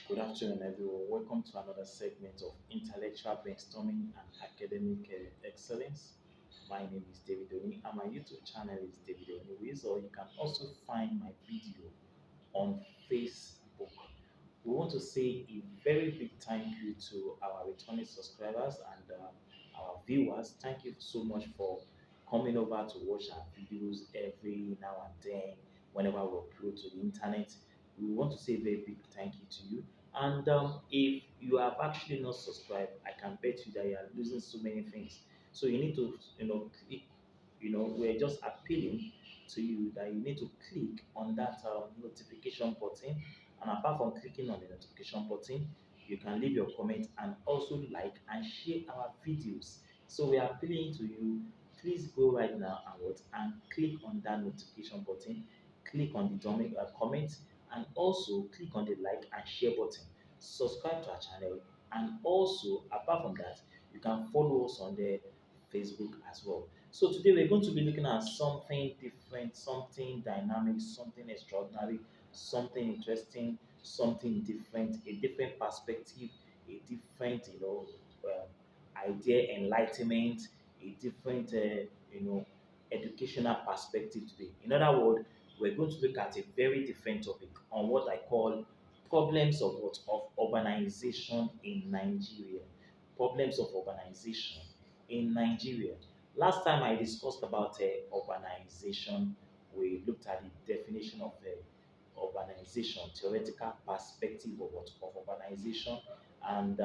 Good afternoon, everyone. Welcome to another segment of intellectual brainstorming and academic excellence. My name is David Oni, and my YouTube channel is David Oni Wiz, or you can also find my video on Facebook. We want to say a very big thank you to our returning subscribers and our viewers. Thank you so much for coming over to watch our videos every now and then whenever we upload to the internet. We want to say a very big thank you to you. And if you have actually not subscribed, I can bet you that you are losing so many things. So you need to, click. We're just appealing to you that you need to click on that notification button. And apart from clicking on the notification button, you can leave your comment and also like and share our videos. So we are appealing to you. Please go right now and click on that notification button, click on the comment, and also click on the like and share button. Subscribe to our channel, and also apart from that, you can follow us on the Facebook as well. So today we're going to be looking at something different, something dynamic, something extraordinary, something interesting, something different, a different perspective, a different, idea, enlightenment, a different, educational perspective today. In other words, we're going to look at a very different topic on what I call problems of urbanization in Nigeria. Problems of urbanization in Nigeria. Last time I discussed about urbanization, we looked at the definition of urbanization, theoretical perspective of urbanization, and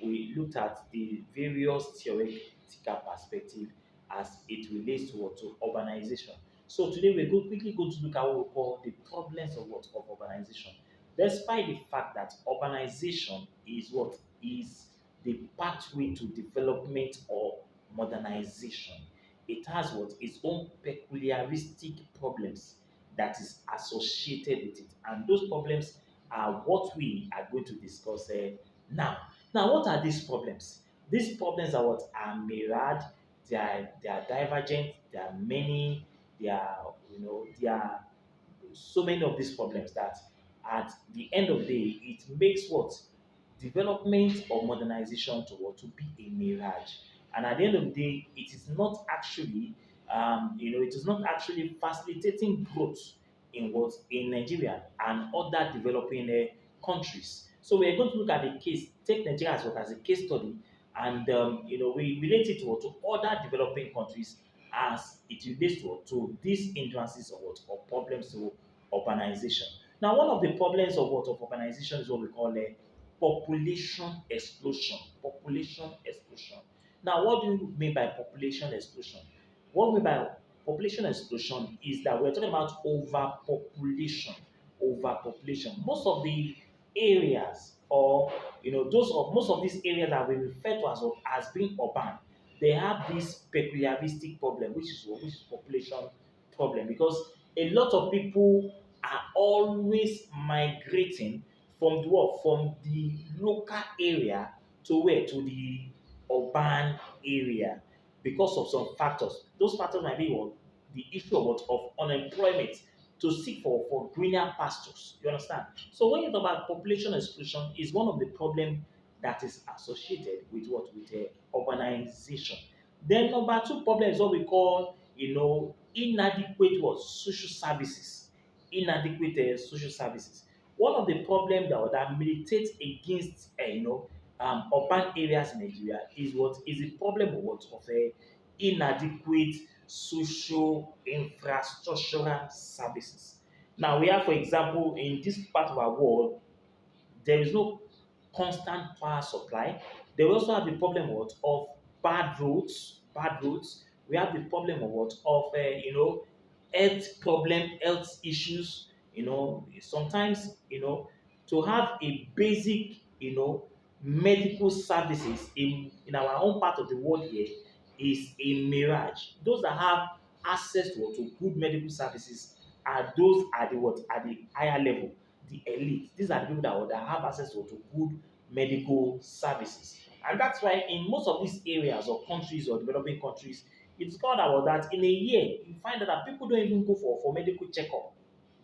we looked at the various theoretical perspective as it relates to urbanization. So today we're quickly going to look at what we call the problems of urbanization. Despite the fact that urbanization is what is the pathway to development or modernization, it has what its own peculiaristic problems that is associated with it, and those problems are what we are going to discuss now. Now, what are these problems? These problems are what are myriad, they are divergent, there are many, there are so many of these problems that at the end of the day, it makes what development or modernization to what to be a mirage. And at the end of the day, it is not actually, it is not actually facilitating growth in what in Nigeria and other developing countries. So we are going to look at the case, take Nigeria as a case study, and we relate it to other developing countries as it relates to these hindrances or what or problems to urbanization. Now, one of the problems of urbanization is what we call a population explosion. Population explosion. Now, what do you mean by population explosion? What we mean by population explosion is that we're talking about overpopulation. Overpopulation. Most of the areas, or those of most of these areas that we refer to as being urban, they have this peculiaristic problem, which is population problem, because a lot of people are always migrating from the what? From the local area to where? To the urban area because of some factors. Those factors might be what? The issue of unemployment to seek for greener pastures. You understand? So when you talk about population explosion, is one of the problem that is associated with what? With urbanization. Then number two problem is what we call, inadequate what? Social services. Inadequate social services. One of the problems that militates against urban areas in Nigeria is what is the problem of what of inadequate social infrastructural services. Now we have, for example, in this part of our world, there is no constant power supply. They also have the problem of bad roads. Bad roads. We have the problem of health problem, health issues. Sometimes to have a basic medical services in our own part of the world here is a mirage. Those that have access to good medical services are those at the what at the higher level, the elite. These are the people that have access to good medical services. And that's why in most of these areas or countries or developing countries, it's called about that in a year, you find that people don't even go for medical checkup.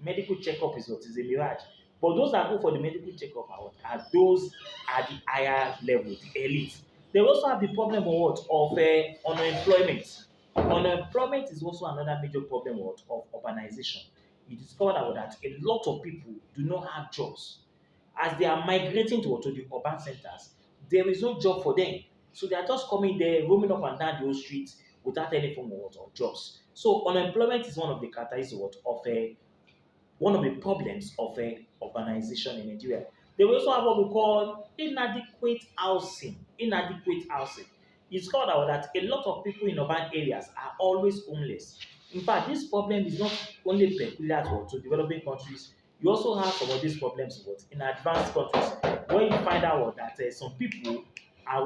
Medical checkup is what is a mirage. But those that go for the medical checkup are those at the higher level, the elite. They also have the problem of what? Of unemployment. Unemployment is also another major problem of urbanization. You discover that a lot of people do not have jobs. As they are migrating to the urban centers, there is no job for them. So they are just coming there, roaming up and down the whole streets without any form of jobs. So unemployment is one of the characteristics of one of the problems of urbanization in Nigeria. They will also have what we call inadequate housing. Inadequate housing. It's called out that a lot of people in urban areas are always homeless. In fact, this problem is not only peculiar to developing countries. You also have some of these problems in advanced countries where you find out that some people are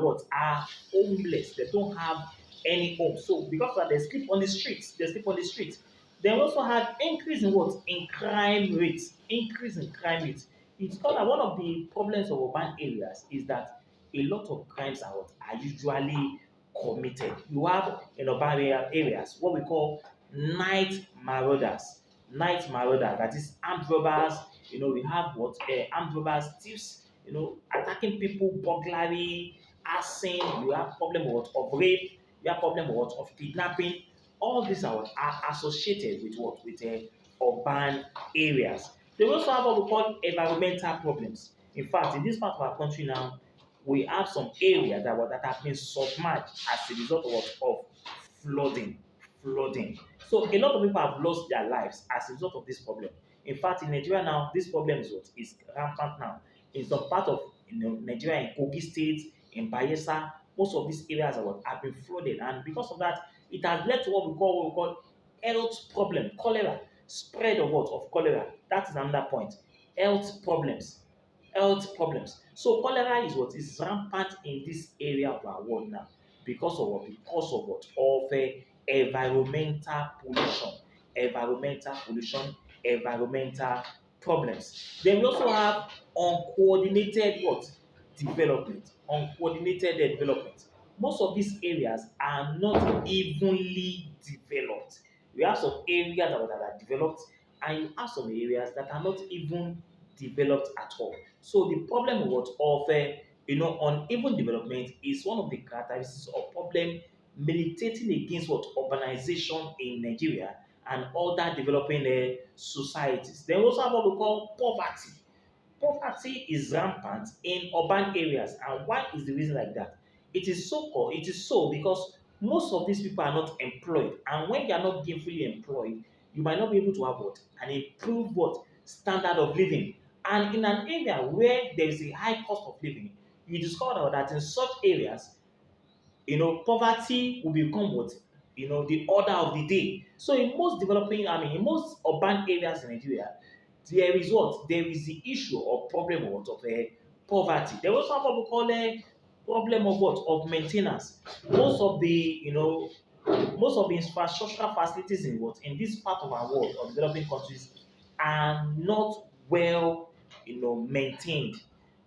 homeless. They don't have any home. So because of that, they sleep on the streets. They sleep on the streets. They also have increase in what? In crime rates. Increase in crime rates. It's called that one of the problems of urban areas is that a lot of crimes are usually committed. You have in urban areas what we call night marauders. Night marauders, that is armed robbers. We have what armed robbers, thieves, attacking people, burglary, arson. You have problem of rape. You have problem of kidnapping. All these are associated with what? With urban areas. They also have what we call environmental problems. In fact, in this part of our country now, we have some areas that have been submerged as a result of what? Of flooding. Flooding. So a lot of people have lost their lives as a result of this problem. In fact, in Nigeria now, this problem is rampant now. In some part of Nigeria, in Kogi State, in Bayelsa, most of these areas have been flooded, and because of that, it has led to what we call health problem, cholera, spread of what? Of cholera. That is another point. Health problems. Health problems. So cholera is what is rampant in this area of our world now because of what? Because of what? Of environmental pollution. Environmental pollution, environmental problems. Then we also have uncoordinated what? Development. Uncoordinated development. Most of these areas are not evenly developed. We have some areas that are developed, and you have some areas that are not even developed at all. So the problem of uneven development is one of the characteristics of problem militating against what? Urbanization in Nigeria and other developing societies. Then we also have what we call poverty. Poverty is rampant in urban areas, and why is the reason like that? It is so because most of these people are not employed, and when they are not gainfully employed, you might not be able to have what? An improved what? Standard of living. And in an area where there is a high cost of living, you discover that in such areas poverty will become what? The order of the day. So in most urban areas in Nigeria, there is what? There is the issue or problem of what? Of poverty. There also have what we call a problem of what? Of maintenance. Most of the infrastructural facilities in this part of our world of developing countries are not well maintained.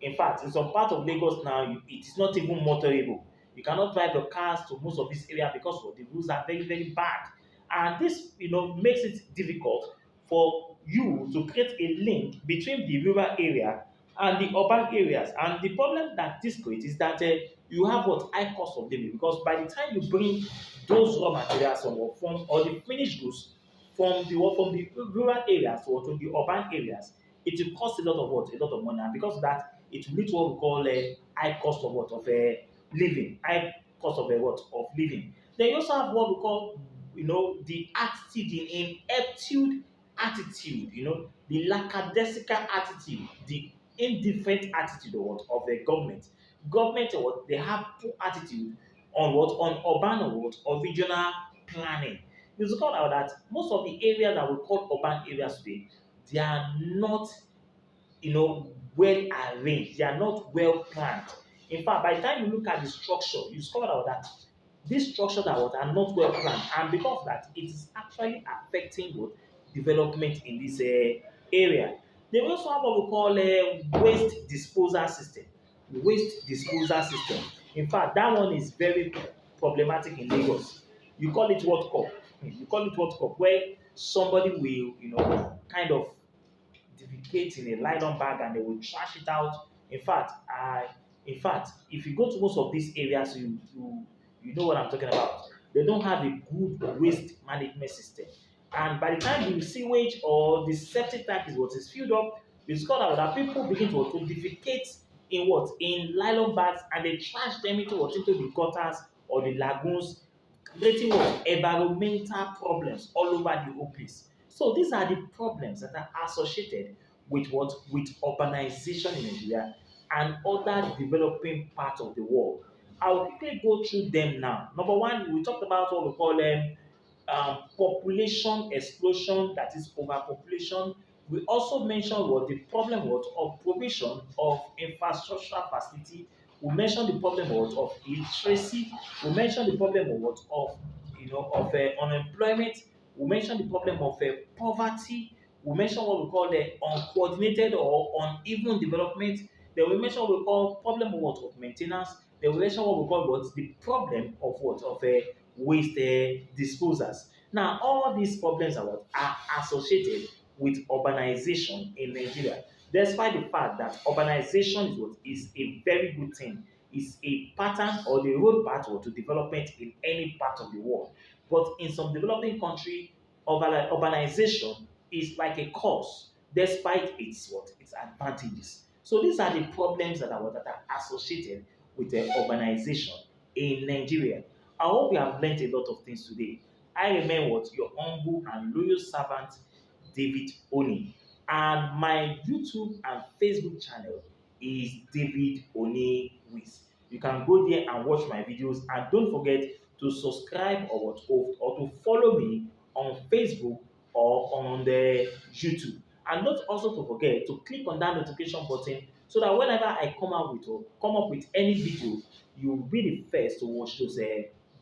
In fact, in some part of Lagos now, it is not even motorable. You cannot drive your cars to most of this area because the roads are very, very bad. And this, makes it difficult for you to create a link between the rural area and the urban areas. And the problem that this creates is that you have what? High cost of living, because by the time you bring those raw materials from or the finished goods from the rural areas to the urban areas, it will cost a lot of what? A lot of money. And because of that, it will lead to what we call a high cost of what? Of living. High cost of what? Of living. Then you also have what we call, the attitude in ineptitude attitude, the lackadaisical attitude, the indifferent attitude of what? Of the government. Government what? They have poor attitude on what? On urban or what? Or regional planning. You discover out that most of the areas that we call urban areas today, they are not well arranged. They are not well planned. In fact, by the time you look at the structure, you discover out that these structures are not well planned, and because of that, it is actually affecting what? Development in this area. They also have what we call a waste disposal system. Waste disposal system. In fact, that one is very problematic in Lagos. You call it what cup? You call it what cup? Where somebody will, kind of certificate in a nylon bag and they will trash it out. In fact, if you go to most of these areas, you know what I'm talking about. They don't have a good waste management system. And by the time the sewage or the septic tank is what is filled up, you discover that people begin to defecate in what? In nylon bags, and they trash them into what? Into the gutters or the lagoons, creating what? Environmental problems all over the whole place. So these are the problems that are associated with what? With urbanization in Nigeria and other developing parts of the world. I'll quickly go through them now. Number one, we talked about what we call population explosion, that is overpopulation. We also mentioned what the problem was of provision of infrastructural facility. We mentioned the problem was of illiteracy. We mentioned the problem of what of unemployment. We mentioned the problem of poverty. We mentioned what we call the uncoordinated or uneven development. Then we mentioned what we call problem of what of maintenance. Then we mentioned what we call what the problem of what of waste disposals. Now, all these problems are what are associated with urbanization in Nigeria, despite the fact that urbanization is a very good thing, is a pattern or the road path to development in any part of the world. But in some developing country, urbanization is like a cause, despite its advantages. So these are the problems that are associated with the urbanization in Nigeria. I hope you have learned a lot of things today. I remain what? Your humble and loyal servant, David Oni. And my YouTube and Facebook channel is David Oni Wiz. You can go there and watch my videos, and don't forget to subscribe or to follow me on Facebook or on the YouTube. And not also to forget to click on that notification button so that whenever I come up with any video, you will be the first to watch those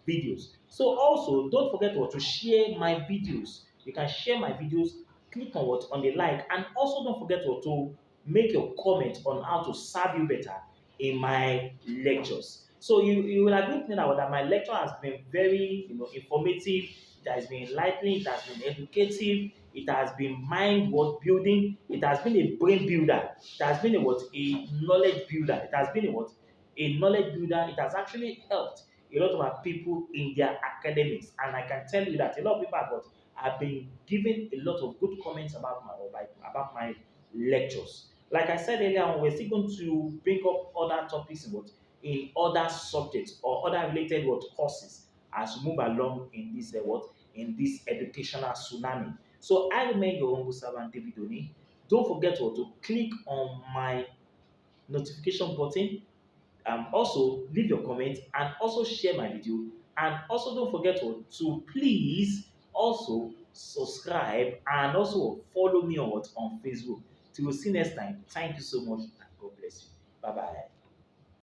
videos. So also don't forget to share my videos. You can share my videos, click on on the like, and also don't forget to make your comment on how to serve you better in my lectures. So you will agree with me now that my lecture has been very informative, it has been enlightening, it has been educative, it has been mind what building, it has been a brain builder, it has been a knowledge builder, it has been a knowledge builder. It has actually helped a lot of our people in their academics, and I can tell you that a lot of people have been giving a lot of good comments about my lectures. Like I said earlier on, we're still going to bring up other topics in other subjects or other related courses as we move along in this in this educational tsunami. So I remain your humble servant David Oni. Don't forget to click on my notification button, also leave your comment and also share my video, and also don't forget to please also subscribe and also follow me on Facebook. Till we see next time, thank you so much and God bless you. Bye bye.